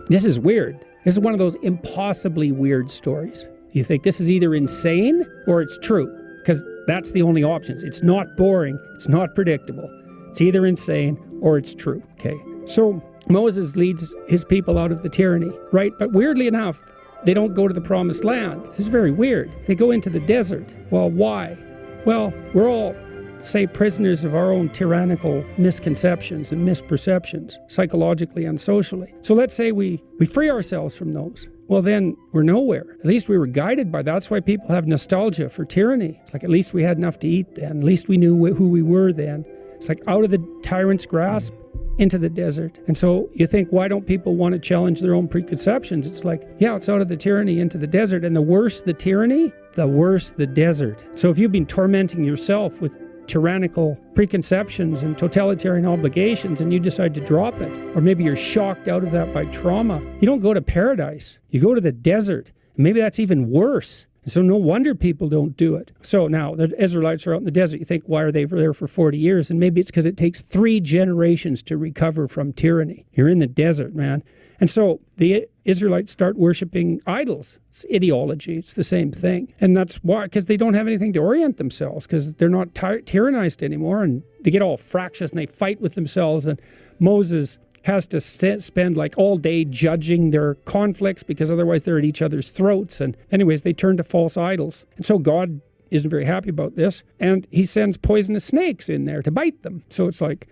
this is weird. This is one of those impossibly weird stories. You think this is either insane or it's true, because that's the only options. It's not boring. It's not predictable. It's either insane or it's true. Okay. So Moses leads his people out of the tyranny, right? But weirdly enough, they don't go to the promised land. This is very weird. They go into the desert. Well, why? Well, we're all, say, prisoners of our own tyrannical misconceptions and misperceptions, psychologically and socially. So let's say we free ourselves from those. Well, then we're nowhere. At least we were guided by that. That's why people have nostalgia for tyranny. It's like, at least we had enough to eat then. At least we knew who we were then. It's like out of the tyrant's grasp into the desert. And so you think, why don't people want to challenge their own preconceptions? It's like, yeah, it's out of the tyranny into the desert. And the worse the tyranny, the worse the desert. So if you've been tormenting yourself with tyrannical preconceptions and totalitarian obligations and you decide to drop it, or maybe you're shocked out of that by trauma, you don't go to paradise, you go to the desert. And maybe that's even worse. So no wonder people don't do it. So now the Israelites are out in the desert. You think, why are they there for 40 years? And maybe it's because it takes 3 generations to recover from tyranny. You're in the desert, man. And so the Israelites start worshiping idols. It's ideology. It's the same thing. And that's why, because they don't have anything to orient themselves, because they're not tyrannized anymore, and they get all fractious and they fight with themselves. And Moses has to spend like all day judging their conflicts, because otherwise they're at each other's throats. And anyways, they turn to false idols. And so God isn't very happy about this, and he sends poisonous snakes in there to bite them. So it's like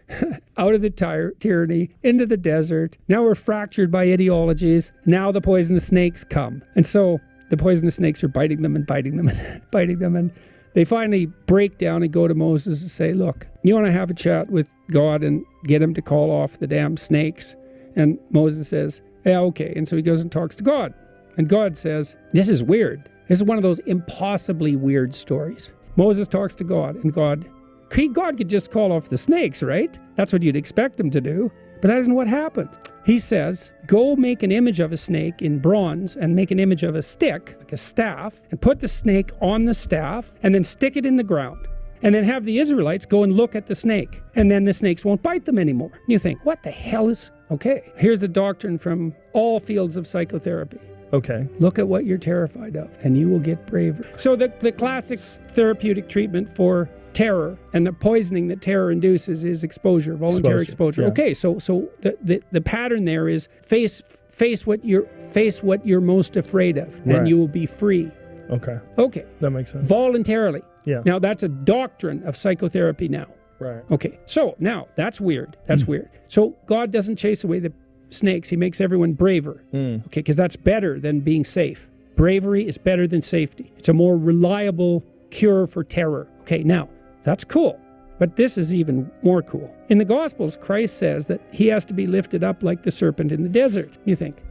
out of the tyranny into the desert. Now we're fractured by ideologies. Now the poisonous snakes come. And so the poisonous snakes are biting them and biting them and biting them. And they finally break down and go to Moses and say, look, you want to have a chat with God and get him to call off the damn snakes? And Moses says, yeah, okay. And so he goes and talks to God. And God says, this is weird. This is one of those impossibly weird stories. Moses talks to God, and God could just call off the snakes, right? That's what you'd expect him to do. But that isn't what happens. He says, go make an image of a snake in bronze and make an image of a stick, like a staff, and put the snake on the staff and then stick it in the ground. And then have the Israelites go and look at the snake. And then the snakes won't bite them anymore. And you think, what the hell is... Okay, here's a doctrine from all fields of psychotherapy. Okay. Look at what you're terrified of, and you will get braver. So the classic therapeutic treatment for terror and the poisoning that terror induces is exposure, voluntary exposure. Yeah. Okay, so the pattern there is face what you're most afraid of, and right. You will be free. Okay. That makes sense. Voluntarily. Yeah. Now that's a doctrine of psychotherapy now. Right. Okay. So now that's weird. That's weird. So God doesn't chase away the snakes. He makes everyone braver. Okay, because that's better than being safe. Bravery is better than safety. It's a more reliable cure for terror. Okay, now that's cool. But this is even more cool. In the Gospels, Christ says that he has to be lifted up like the serpent in the desert. You think,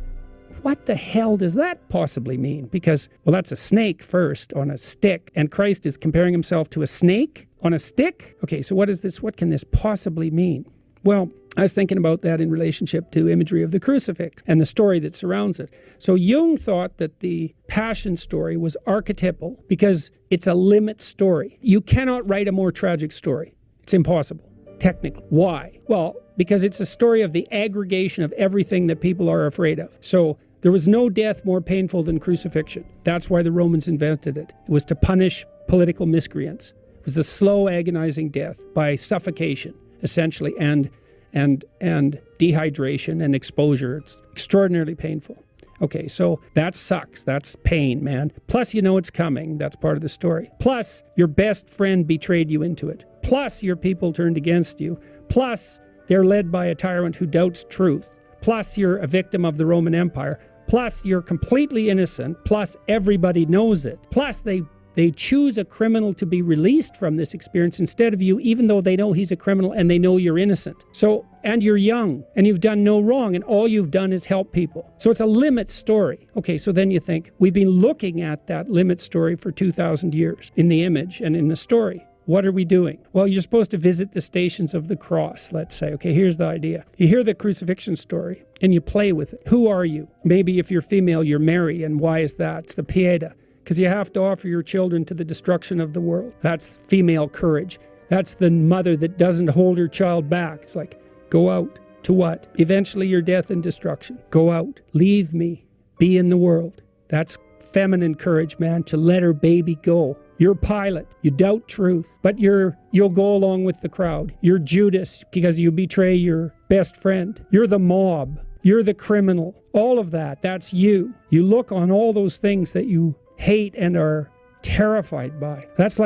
what the hell does that possibly mean? Because, well, that's a snake first on a stick, and Christ is comparing himself to a snake on a stick? Okay, so what is this? What can this possibly mean? Well, I was thinking about that in relationship to imagery of the crucifix and the story that surrounds it. So Jung thought that the Passion story was archetypal because it's a limit story. You cannot write a more tragic story. It's impossible, technically. Why? Well, because it's a story of the aggregation of everything that people are afraid of. So there was no death more painful than crucifixion. That's why the Romans invented it. It was to punish political miscreants. It was the slow, agonizing death by suffocation, essentially, and dehydration and exposure. It's extraordinarily painful. Okay, so that sucks. That's pain, man. Plus, you know it's coming. That's part of the story. Plus, your best friend betrayed you into it. Plus, your people turned against you. Plus, they're led by a tyrant who doubts truth. Plus, you're a victim of the Roman Empire. Plus, you're completely innocent. Plus, everybody knows it. Plus, they choose a criminal to be released from this experience instead of you, even though they know he's a criminal and they know you're innocent. So, and you're young and you've done no wrong and all you've done is help people. So it's a limit story. Okay, so then you think, we've been looking at that limit story for 2,000 years in the image and in the story. What are we doing? Well, you're supposed to visit the stations of the cross, let's say. Okay, here's the idea. You hear the crucifixion story and you play with it. Who are you? Maybe if you're female, you're Mary, and why is that? It's the Pieta. Because you have to offer your children to the destruction of the world. That's female courage. That's the mother that doesn't hold her child back. It's like, go out, To what? Eventually your death and destruction. Go out. Leave me. Be in the world. That's feminine courage, man, to let her baby go. You're Pilate. You doubt truth, but you'll go along with the crowd. You're Judas because you betray your best friend. You're the mob. You're the criminal. All of that, that's you. You look on all those things that you hate and are terrified by. That's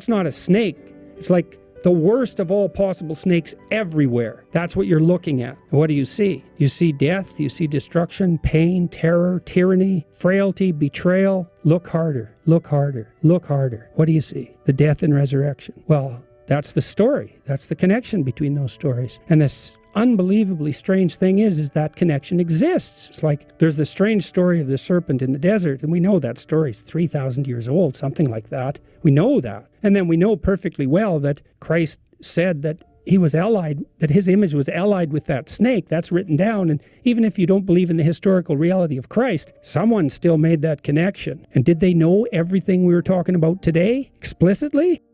not a snake. It's like the worst of all possible snakes everywhere. That's what you're looking at. What do you see? You see death, you see destruction, pain, terror, tyranny, frailty, betrayal. Look harder, look harder, look harder. What do you see? The death and resurrection. Well, that's the story. That's the connection between those stories. And this unbelievably strange thing is that connection exists. It's like there's the strange story of the serpent in the desert, and we know that story is 3,000 years old, something like that. We know that. And then we know perfectly well that Christ said that he was allied, that his image was allied with that snake. That's written down. And even if you don't believe in the historical reality of Christ, someone still made that connection. And did they know everything we were talking about today explicitly?